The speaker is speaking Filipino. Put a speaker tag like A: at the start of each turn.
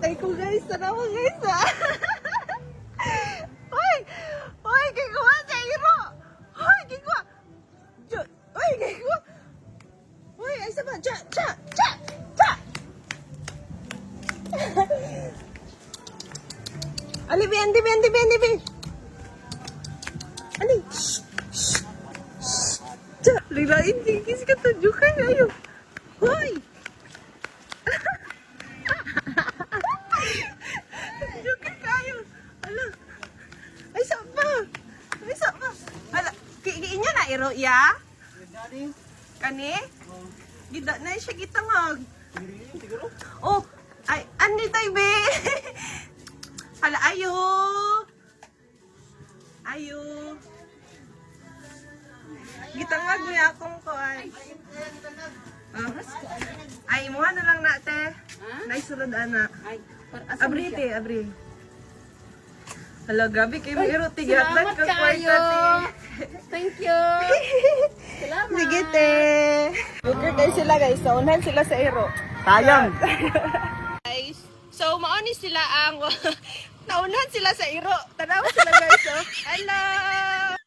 A: kay ko guys. Tanawa guys ha. Hoy! Hoy! Gikuha sa iro! Hoy! Gikuha! Hoy! Gikuha! Hoy! Ay sama! Cha! Cha! Cha! Cha! Ali, Andy, Andy, Andy, Andy! Ali! Shh! Shh! Shh! Cha! Lilain, tingkis ka tunjukan ayo! Hoy! Tunjukan kayo! Ala! Ay, sapa! Ay, sapa! Ala! Kiin niya na, iro, ya? Kani? Gida na siya gitangag. Oh! Ay, andi tayo, be! Hala, ayo! Ayo! Gitangag niya akong kuan. Ay, imuha na lang nate. Naisulod ana. Abri te, abri. Hala, gabi kayo may iro tigatan ka kwarta te.
B: Thank you. Salamat.
A: Sige te. Booker guys sila guys. So, unahan sila sa iro.
C: Tayang.
A: Guys, so mauni sila ang naunahan sila sa iro. Tanawa sila guys. Oh. Hello!